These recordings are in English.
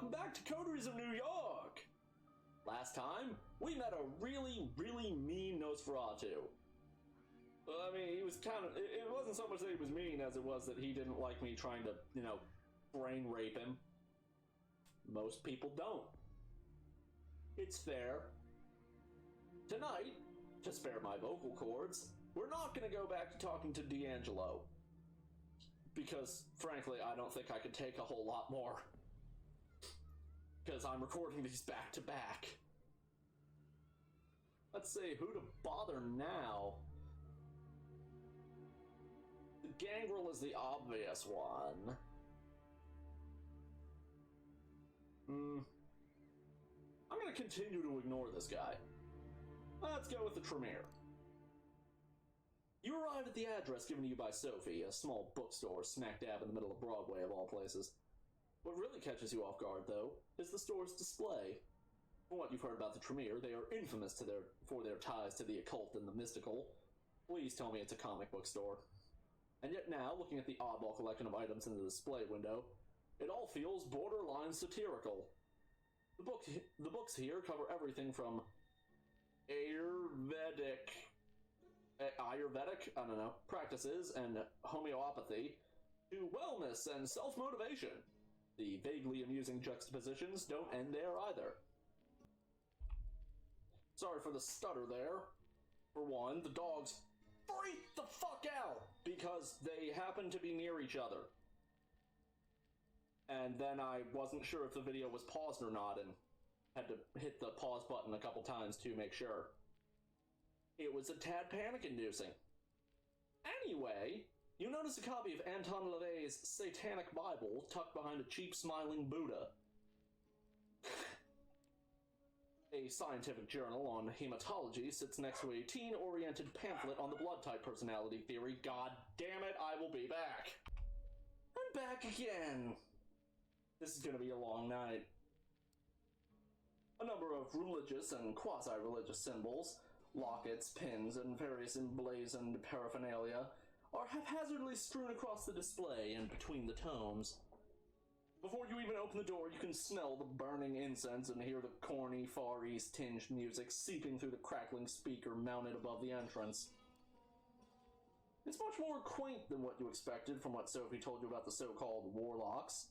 welcome back to Coteries of New York! Last time, we met a really mean Nosferatu. Well, I mean, he was it wasn't so much that he was mean as it was that he didn't like me trying to, brain rape him. Most people don't. It's fair. Tonight, to spare my vocal cords, we're not gonna go back to talking to D'Angelo. Because, frankly, I don't think I could take a whole lot more. Because I'm recording these back to back. Let's see, who to bother now? The Gangrel is the obvious one. I'm gonna continue to ignore this guy. Let's go with the Tremere. You arrived at the address given to you by Sophie, a small bookstore smack dab in the middle of Broadway of all places. What really catches you off guard, though, is the store's display. From what you've heard about the Tremere, they are infamous for their ties to the occult and the mystical. Please tell me it's a comic book store. And yet now, looking at the oddball collection of items in the display window, it all feels borderline satirical. The books here cover everything from Ayurvedic, practices and homeopathy, to wellness and self-motivation. The vaguely amusing juxtapositions don't end there either. Sorry for the stutter there. For one, the dogs freak the fuck out because they happen to be near each other. And then I wasn't sure if the video was paused or not and had to hit the pause button a couple times to make sure. It was a tad panic-inducing. Anyway, you notice a copy of Anton LaVey's Satanic Bible tucked behind a cheap smiling Buddha. A scientific journal on hematology sits next to a teen-oriented pamphlet on the blood-type personality theory. God damn it, I will be back. I'm back again. This is gonna be a long night. A number of religious and quasi-religious symbols, lockets, pins, and various emblazoned paraphernalia are haphazardly strewn across the display and between the tomes. Before you even open the door, you can smell the burning incense and hear the corny, Far East-tinged music seeping through the crackling speaker mounted above the entrance. It's much more quaint than what you expected from what Sophie told you about the so-called warlocks.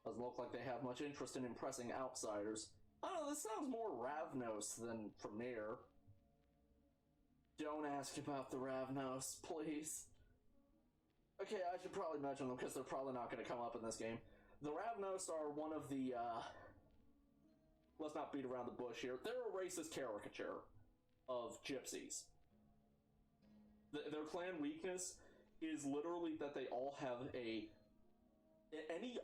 Doesn't look like they have much interest in impressing outsiders. I don't know, this sounds more Ravnos than Tremere. Don't ask about the Ravnos, please. Okay, I should probably mention them because they're probably not going to come up in this game. The Ravnos are one of the, let's not beat around the bush here. They're a racist caricature of gypsies. Their clan weakness is literally that they all have any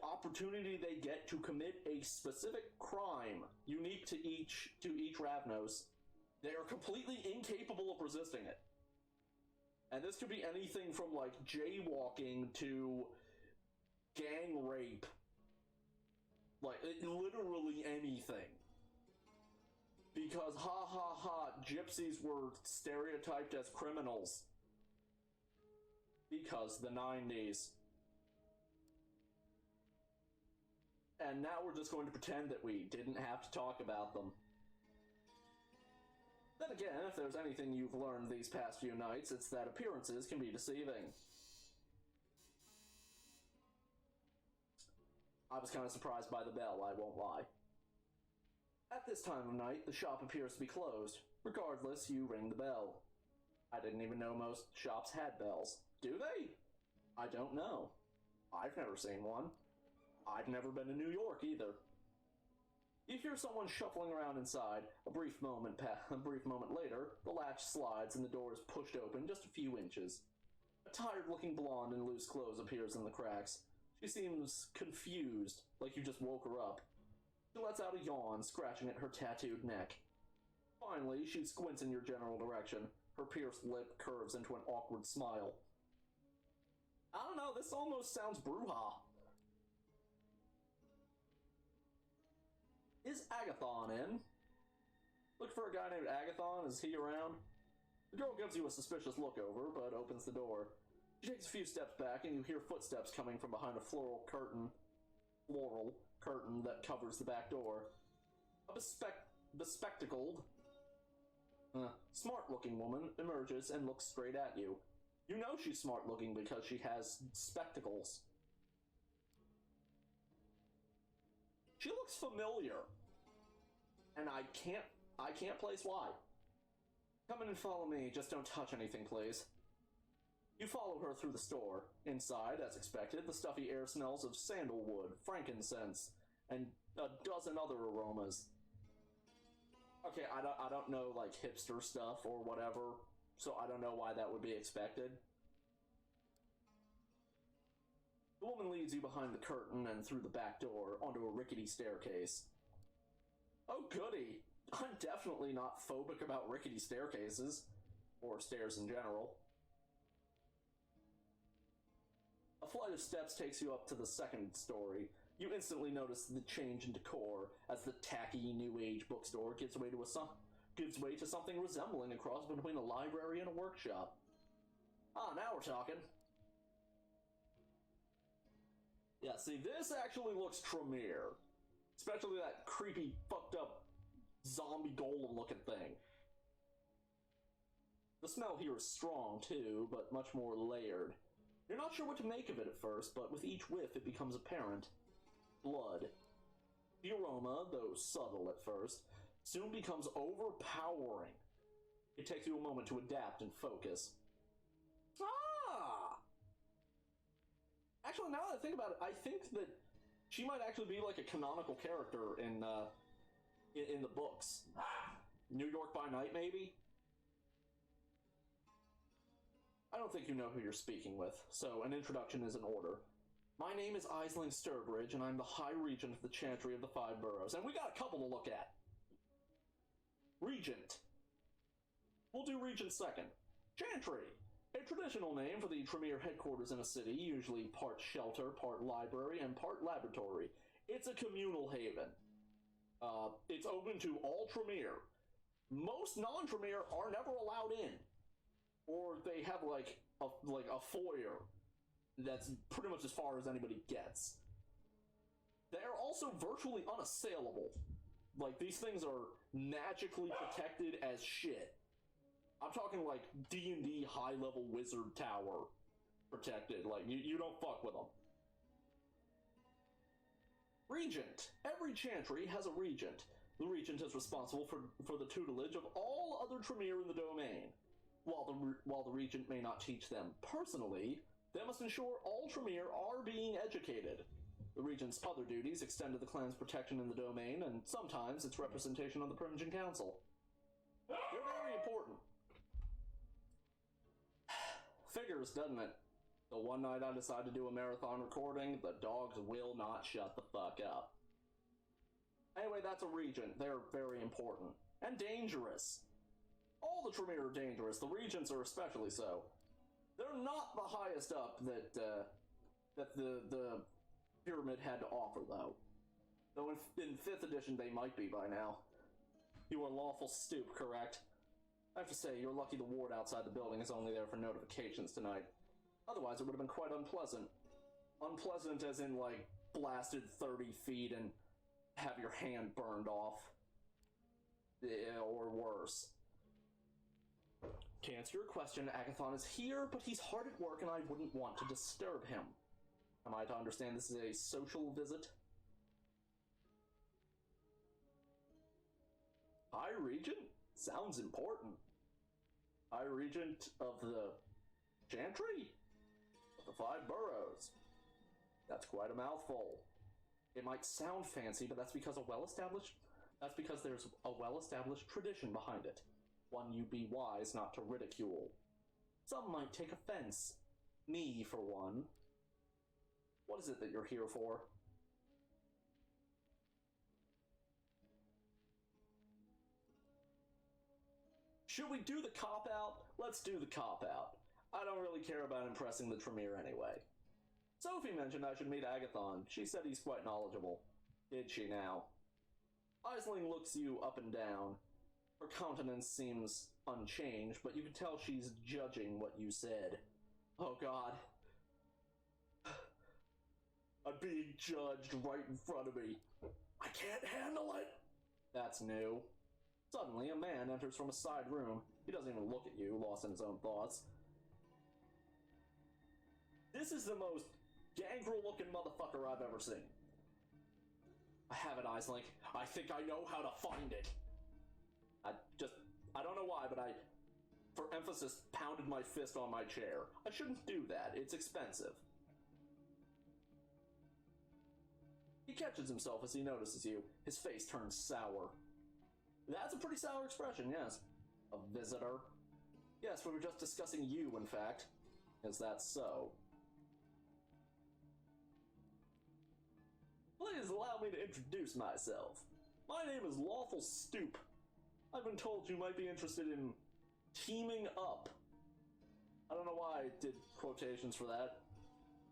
opportunity they get to commit a specific crime unique to each Ravnos, they are completely incapable of resisting it. And this could be anything from, like, jaywalking to gang rape. Like, literally anything. Because, gypsies were stereotyped as criminals. Because the 90s. And now we're just going to pretend that we didn't have to talk about them. Then again, if there's anything you've learned these past few nights, it's that appearances can be deceiving. I was kind of surprised by the bell, I won't lie. At this time of night, the shop appears to be closed. Regardless, you ring the bell. I didn't even know most shops had bells. Do they? I don't know. I've never seen one. I've never been to New York either. You hear someone shuffling around inside. A brief moment later, the latch slides and the door is pushed open just a few inches. A tired-looking blonde in loose clothes appears in the cracks. She seems confused, like you just woke her up. She lets out a yawn, scratching at her tattooed neck. Finally, she squints in your general direction. Her pierced lip curves into an awkward smile. I don't know, this almost sounds Bruja. Is Agathon in? Look for a guy named Agathon. Is he around? The girl gives you a suspicious look over, but opens the door. She takes a few steps back, and you hear footsteps coming from behind a floral curtain that covers the back door. A bespectacled, smart-looking woman emerges and looks straight at you. You know she's smart-looking because she has spectacles. She looks familiar, and I can't place why. Come in and follow me, just don't touch anything, please. You follow her through the store. Inside, as expected, the stuffy air smells of sandalwood, frankincense, and a dozen other aromas. Okay, I don't know, like, hipster stuff or whatever, so I don't know why that would be expected. The woman leads you behind the curtain and through the back door onto a rickety staircase. Oh, goody! I'm definitely not phobic about rickety staircases, or stairs in general. A flight of steps takes you up to the second story. You instantly notice the change in decor as the tacky New Age bookstore gives way to something resembling a cross between a library and a workshop. Ah, now we're talking. Yeah, see, this actually looks Tremere. Especially that creepy, fucked up, zombie golem-looking thing. The smell here is strong, too, but much more layered. You're not sure what to make of it at first, but with each whiff it becomes apparent. Blood. The aroma, though subtle at first, soon becomes overpowering. It takes you a moment to adapt and focus. Ah! Actually, now that I think about it, I think that she might actually be like a canonical character in the books. New York by Night, maybe? I don't think you know who you're speaking with, so an introduction is in order. My name is Aisling Sturbridge, and I'm the High Regent of the Chantry of the Five Boroughs, and we got a couple to look at. Regent. We'll do Regent second. Chantry. A traditional name for the Tremere headquarters in a city, usually part shelter, part library, and part laboratory. It's a communal haven. It's open to all Tremere. Most non-Tremere are never allowed in. Or they have like a foyer that's pretty much as far as anybody gets. They're also virtually unassailable. Like, these things are magically protected as shit. I'm talking like D&D high-level wizard tower protected. Like, you don't fuck with them. Regent. Every chantry has a regent. The regent is responsible for the tutelage of all other Tremere in the domain. While the regent may not teach them personally, they must ensure all Tremere are being educated. The regent's other duties extend to the clan's protection in the domain, and sometimes its representation on the Primaging Council. They're very important. Figures, doesn't it? The one night I decide to do a marathon recording, the dogs will not shut the fuck up. Anyway, that's a regent. They're very important. And dangerous. All the Tremere are dangerous. The regents are especially so. They're not the highest up that the pyramid had to offer, though. Though in 5th edition they might be by now. You are LawfulStupid, correct? I have to say, you're lucky the ward outside the building is only there for notifications tonight. Otherwise, it would have been quite unpleasant. Unpleasant as in, like, blasted 30 feet and have your hand burned off. Or worse. To answer your question, Agathon is here, but he's hard at work and I wouldn't want to disturb him. Am I to understand this is a social visit? High Regent? Sounds important. High Regent of the Chantry? Of the Five Boroughs. That's quite a mouthful. It might sound fancy, but that's because there's a well-established tradition behind it. One you'd be wise not to ridicule. Some might take offense. Me, for one. What is it that you're here for? Should we do the cop-out? Let's do the cop-out. I don't really care about impressing the Tremere anyway. Sophie mentioned I should meet Agathon. She said he's quite knowledgeable. Did she now? Aisling looks you up and down. Her countenance seems unchanged, but you can tell she's judging what you said. Oh god. I'm being judged right in front of me. I can't handle it. That's new. Suddenly, a man enters from a side room. He doesn't even look at you, lost in his own thoughts. This is the most gangrel-looking motherfucker I've ever seen. I have it, Islink. I think I know how to find it. I don't know why, but I, for emphasis, pounded my fist on my chair. I shouldn't do that. It's expensive. He catches himself as he notices you. His face turns sour. That's a pretty sour expression, yes. A visitor? Yes, we were just discussing you, in fact. Is that so? Please allow me to introduce myself. My name is LawfulStupid. I've been told you might be interested in teaming up. I don't know why I did quotations for that.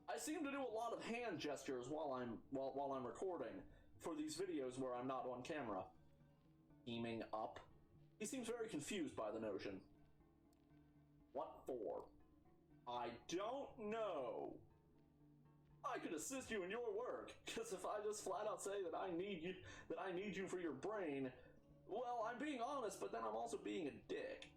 I seem to do a lot of hand gestures while I'm recording for these videos where I'm not on camera. Teaming up? He seems very confused by the notion. What for? I don't know. I could assist you in your work, because if I just flat out say that I need you for your brain, well, I'm being honest, but then I'm also being a dick.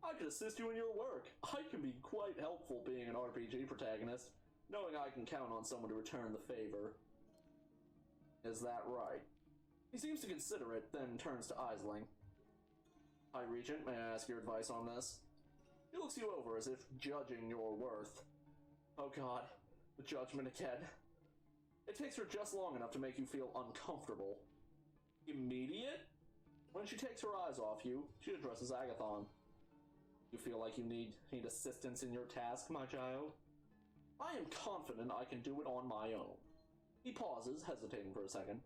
I could assist you in your work. I can be quite helpful being an RPG protagonist, knowing I can count on someone to return the favor. Is that right? He seems to consider it, then turns to Aisling. High Regent, may I ask your advice on this? He looks you over as if judging your worth. Oh god, the judgment again. It takes her just long enough to make you feel uncomfortable. Immediate? When she takes her eyes off you, she addresses Agathon. You feel like you need assistance in your task, my child? I am confident I can do it on my own. He pauses, hesitating for a second.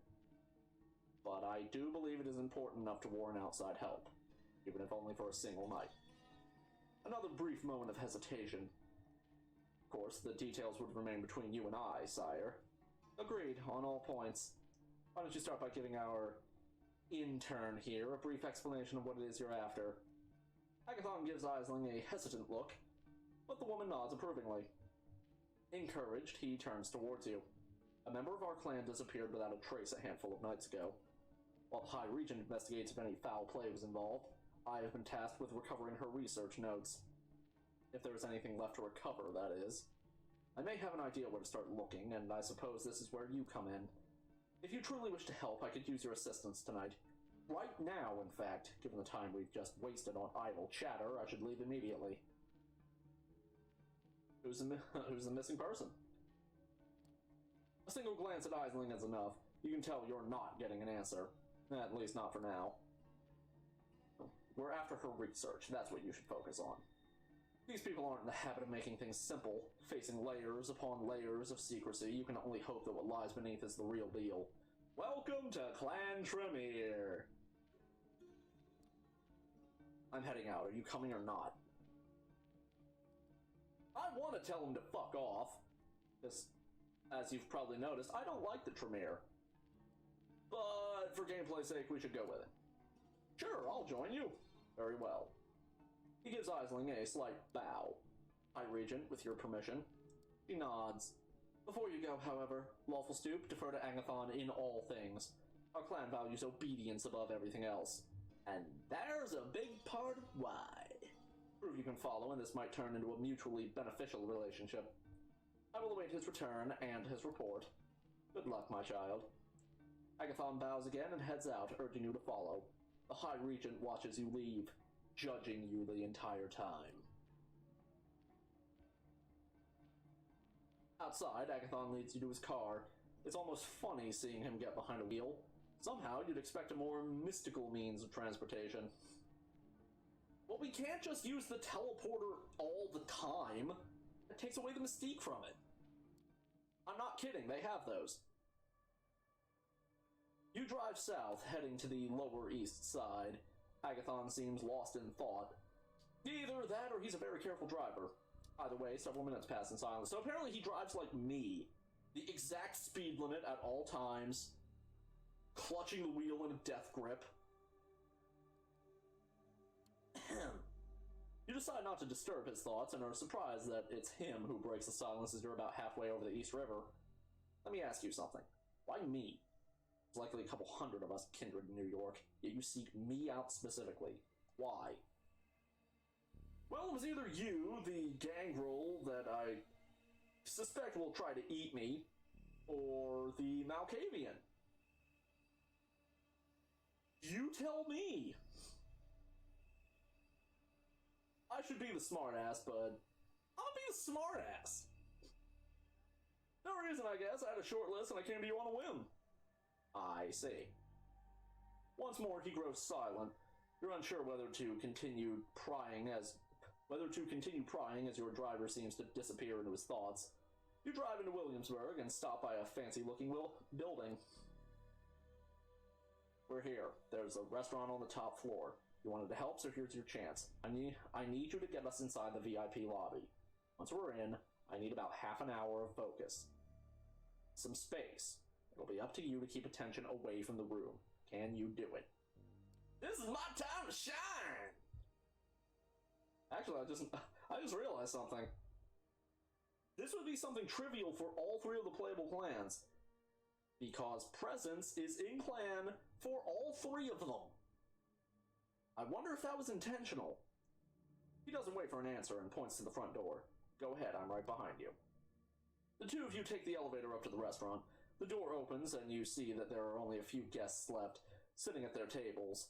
But I do believe it is important enough to warrant outside help, even if only for a single night. Another brief moment of hesitation. Of course, the details would remain between you and I, sire. Agreed, on all points. Why don't you start by giving our intern here a brief explanation of what it is you're after. Agathon gives Aisling a hesitant look, but the woman nods approvingly. Encouraged, he turns towards you. A member of our clan disappeared without a trace a handful of nights ago. While the High Regent investigates if any foul play was involved, I have been tasked with recovering her research notes. If there is anything left to recover, that is. I may have an idea where to start looking, and I suppose this is where you come in. If you truly wish to help, I could use your assistance tonight. Right now, in fact, given the time we've just wasted on idle chatter, I should leave immediately. Who's the missing person? A single glance at Aisling is enough. You can tell you're not getting an answer. At least not for now. We're after her research. That's what you should focus on. These people aren't in the habit of making things simple, facing layers upon layers of secrecy. You can only hope that what lies beneath is the real deal. Welcome to Clan Tremere! I'm heading out. Are you coming or not? I want to tell him to fuck off. Because, as you've probably noticed, I don't like the Tremere. But for gameplay's sake, we should go with it. Sure, I'll join you. Very well. He gives Aisling a slight bow. High Regent, with your permission. She nods. Before you go, however, LawfulStupid, defer to Agathon in all things. Our clan values obedience above everything else. And there's a big part of why. Prove you can follow, and this might turn into a mutually beneficial relationship. I will await his return and his report. Good luck, my child. Agathon bows again and heads out, urging you to follow. The High Regent watches you leave, judging you the entire time. Outside, Agathon leads you to his car. It's almost funny seeing him get behind a wheel. Somehow, you'd expect a more mystical means of transportation. But we can't just use the teleporter all the time. It takes away the mystique from it. I'm not kidding, they have those. You drive south, heading to the lower east side. Agathon seems lost in thought. Either that or he's a very careful driver. Either way, several minutes pass in silence. So apparently he drives like me. The exact speed limit at all times. Clutching the wheel in a death grip. You decide not to disturb his thoughts and are surprised that it's him who breaks the silence as you're about halfway over the East River. Let me ask you something. Why me? There's likely a couple hundred of us kindred in New York, yet you seek me out specifically. Why? Well, it was either you, the gangrel that I suspect will try to eat me, or the Malkavian. You tell me. I should be the smartass, but I'll be the smartass. No reason, I guess. I had a short list and I came to you on a whim. I see. Once more, he grows silent. You're unsure whether to continue prying as your driver seems to disappear into his thoughts. You drive into Williamsburg and stop by a fancy-looking building. We're here. There's a restaurant on the top floor. You wanted to help, so here's your chance. I need you to get us inside the VIP lobby. Once we're in, I need about half an hour of focus. Some space. It'll be up to you to keep attention away from the room. Can you do it? This is my time to shine! Actually, I just realized something. This would be something trivial for all three of the playable clans, because presence is in clan for all three of them. I wonder if that was intentional. He doesn't wait for an answer and points to the front door. Go ahead, I'm right behind you. The two of you take the elevator up to the restaurant. The door opens and you see that there are only a few guests left, sitting at their tables.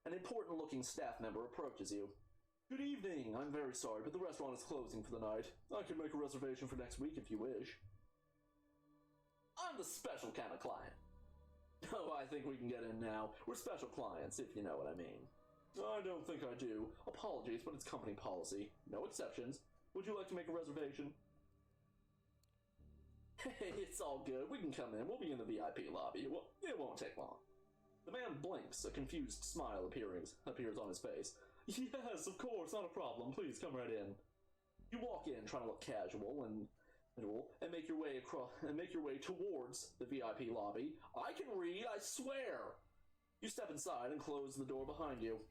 An important-looking staff member approaches you. Good evening, I'm very sorry, but the restaurant is closing for the night. I can make a reservation for next week if you wish. I'm the special kind of client. Oh, I think we can get in now. We're special clients, if you know what I mean. I don't think I do. Apologies, but it's company policy. No exceptions. Would you like to make a reservation? Hey, it's all good. We can come in. We'll be in the VIP lobby. It won't take long. The man blinks. A confused smile appears on his face. Yes, of course, not a problem. Please come right in. You walk in, trying to look casual and make your way towards the VIP lobby. I can read, I swear. You step inside and close the door behind you.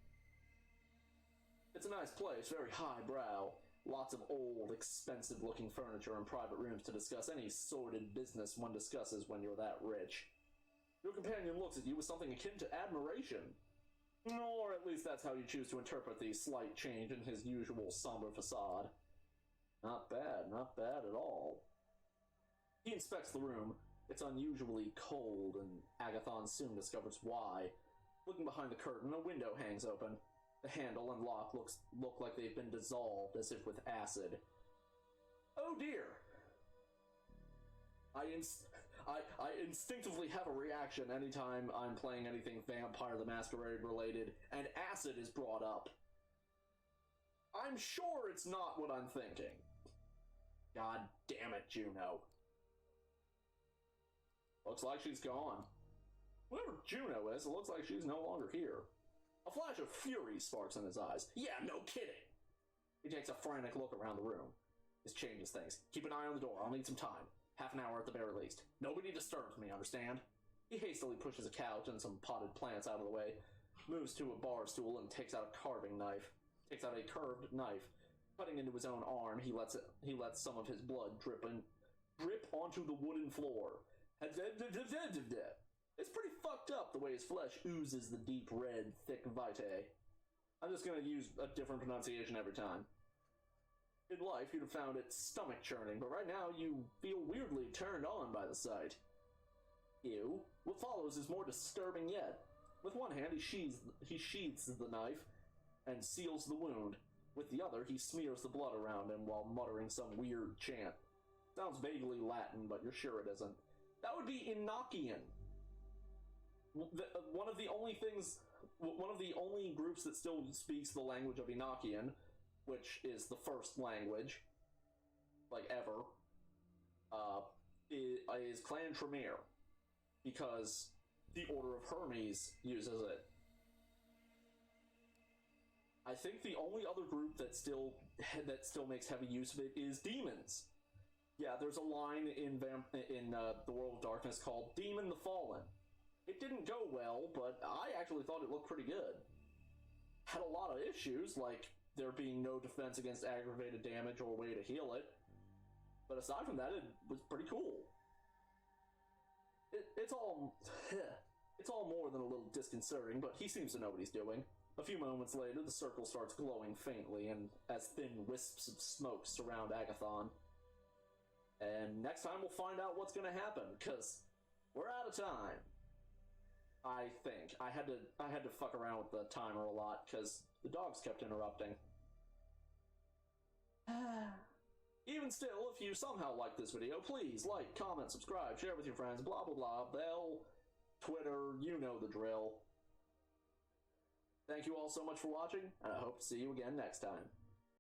It's a nice place, very highbrow. Lots of old, expensive-looking furniture and private rooms to discuss any sordid business one discusses when you're that rich. Your companion looks at you with something akin to admiration. Or at least that's how you choose to interpret the slight change in his usual somber facade. Not bad at all. He inspects the room. It's unusually cold, and Agathon soon discovers why. Looking behind the curtain, a window hangs open. The handle and lock look like they've been dissolved, as if with acid. Oh dear! I instinctively have a reaction anytime I'm playing anything Vampire the Masquerade related, and acid is brought up. I'm sure it's not what I'm thinking. God damn it, Juno. Looks like she's gone. Whoever Juno is, it looks like she's no longer here. A flash of fury sparks in his eyes. Yeah, no kidding. He takes a frantic look around the room. This changes things. Keep an eye on the door. I'll need some time. Half an hour at the very least. Nobody disturbs me, understand? He hastily pushes a couch and some potted plants out of the way, moves to a bar stool and takes out a curved knife. Cutting into his own arm, he lets some of his blood drip onto the wooden floor. It's pretty fucked up the way his flesh oozes the deep red, thick vitae. I'm just gonna use a different pronunciation every time. In life, you'd have found it stomach churning, but right now you feel weirdly turned on by the sight. Ew. What follows is more disturbing yet. With one hand, he sheathes the knife and seals the wound. With the other, he smears the blood around him while muttering some weird chant. Sounds vaguely Latin, but you're sure it isn't. That would be Enochian. One of the only groups that still speaks the language of Enochian, which is the first language, like ever, is Clan Tremere, because the Order of Hermes uses it. I think the only other group that still makes heavy use of it is demons. Yeah, there's a line in the World of Darkness called Demon the Fallen. It didn't go well, but I actually thought it looked pretty good. Had a lot of issues, like there being no defense against aggravated damage or way to heal it. But aside from that, it was pretty cool. It's all it's all more than a little disconcerting, but he seems to know what he's doing. A few moments later, the circle starts glowing faintly, and as thin wisps of smoke surround Agathon. And next time we'll find out what's gonna happen, because we're out of time. I think. I had to fuck around with the timer a lot, because the dogs kept interrupting. Even still, if you somehow like this video, please like, comment, subscribe, share with your friends, blah blah blah, bell, Twitter, you know the drill. Thank you all so much for watching, and I hope to see you again next time.